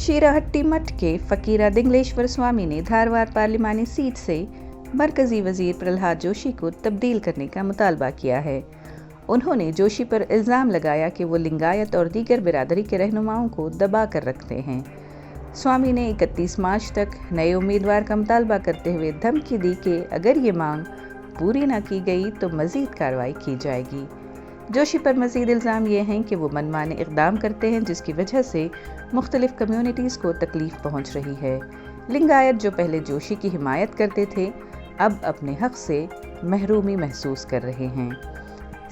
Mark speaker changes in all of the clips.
Speaker 1: शीराहट्टी मठ के फकीरा दिंगलेश्वर स्वामी ने धारवाड़ पार्लिमानी सीट से मरकजी वजीर प्रहलाद जोशी को तब्दील करने का मुतालबा किया है। उन्होंने जोशी पर इल्ज़ाम लगाया कि वो लिंगायत और दीगर बिरादरी के रहनुमाओं को दबा कर रखते हैं। स्वामी ने 31 मार्च तक नए उम्मीदवार का मुतालबा करते हुए धमकी दी कि अगर ये मांग पूरी न की गई तो मज़ीद कार्रवाई की जाएगी। जोशी पर मज़ीद इल्ज़ाम ये हैं कि वो मनमाने इक़दाम करते हैं, जिसकी वजह से मुख्तलिफ़ कम्यूनिटीज़ को तकलीफ़ पहुँच रही है। लिंगायत जो पहले जोशी की हिमायत करते थे, अब अपने हक़ से महरूमी महसूस कर रहे हैं।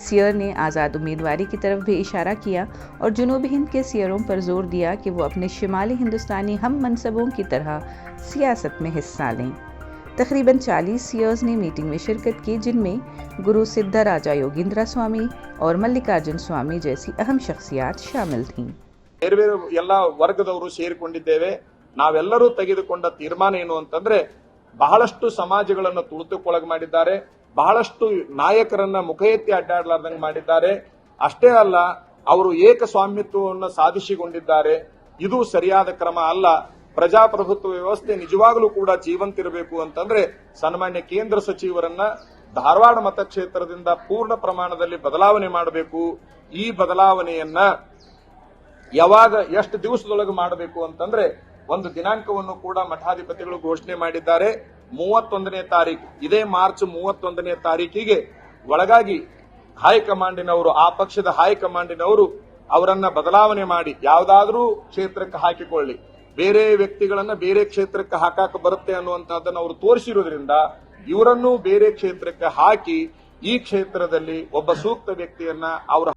Speaker 1: सियर ने आज़ाद उम्मीदवारी की तरफ भी इशारा किया और जनूबी हिंद के सियरों पर जोर दिया कि वो अपने शिमाली हिंदुस्तानी हम मनसबों की तरह सियासत में हिस्सा लें। तकरीबन 40 सियर्स ने मीटिंग में शिरकत की, जिनमें गुरु सिद्धराजा योगींद्र स्वामी और मल्लिकार्जुन स्वामी जैसी अहम शख्सियात शामिल थीं।
Speaker 2: ಬೇರೆ ಬೇರೆ ಎಲ್ಲ ವರ್ಗದವರು ಸೇರಿಕೊಂಡಿದ್ದೇವೆ. ನಾವೆಲ್ಲರೂ ತೆಗೆದುಕೊಂಡ ತೀರ್ಮಾನ ಏನು ಅಂತಂದ್ರೆ ಬಹಳಷ್ಟು ಸಮಾಜಗಳನ್ನು ತುಳಿತಕ್ಕೊಳಗೆ ಮಾಡಿದ್ದಾರೆ, ಬಹಳಷ್ಟು ನಾಯಕರನ್ನ ಮುಖ ಎತ್ತಿ ಅಡ್ಡಾಡಲಾರ್ದಂಗೆ ಮಾಡಿದ್ದಾರೆ. ಅಷ್ಟೇ ಅಲ್ಲ, ಅವರು ಏಕಸ್ವಾಮ್ಯತ್ವವನ್ನು ಸಾಧಿಸಿಕೊಂಡಿದ್ದಾರೆ. ಇದು ಸರಿಯಾದ ಕ್ರಮ ಅಲ್ಲ. ಪ್ರಜಾಪ್ರಭುತ್ವ ವ್ಯವಸ್ಥೆ ನಿಜವಾಗಲೂ ಕೂಡ ಜೀವಂತಿರಬೇಕು ಅಂತಂದ್ರೆ ಸನ್ಮಾನ್ಯ ಕೇಂದ್ರ ಸಚಿವರನ್ನ ಧಾರವಾಡ ಮತಕ್ಷೇತ್ರದಿಂದ ಪೂರ್ಣ ಪ್ರಮಾಣದಲ್ಲಿ ಬದಲಾವಣೆ ಮಾಡಬೇಕು. ಈ ಬದಲಾವಣೆಯನ್ನ ಯಾವಾಗ ಎಷ್ಟು ದಿವಸದೊಳಗೆ ಮಾಡಬೇಕು ಅಂತಂದ್ರೆ ಒಂದು ದಿನಾಂಕವನ್ನು ಕೂಡ ಮಠಾಧಿಪತಿಗಳು ಘೋಷಣೆ ಮಾಡಿದ್ದಾರೆ. 31ನೇ ತಾರೀಕು, ಇದೇ ಮಾರ್ಚ್ 31ನೇ ತಾರೀಕಿಗೆ ಒಳಗಾಗಿ ಹೈಕಮಾಂಡಿನವರು, ಆ ಪಕ್ಷದ ಹೈಕಮಾಂಡಿನವರು ಅವರನ್ನ ಬದಲಾವಣೆ ಮಾಡಿ ಯಾವುದಾದ್ರೂ ಕ್ಷೇತ್ರಕ್ಕೆ ಹಾಕಿಕೊಳ್ಳಿ, ಬೇರೆ ವ್ಯಕ್ತಿಗಳನ್ನ ಬೇರೆ ಕ್ಷೇತ್ರಕ್ಕೆ ಹಾಕಕ್ಕೆ ಬರುತ್ತೆ ಅನ್ನುವಂತಹದ್ದನ್ನು ಅವರು ತೋರಿಸಿರುವುದರಿಂದ ಇವರನ್ನು ಬೇರೆ ಕ್ಷೇತ್ರಕ್ಕೆ ಹಾಕಿ ಈ ಕ್ಷೇತ್ರದಲ್ಲಿ ಒಬ್ಬ ಸೂಕ್ತ ವ್ಯಕ್ತಿಯನ್ನ ಅವರ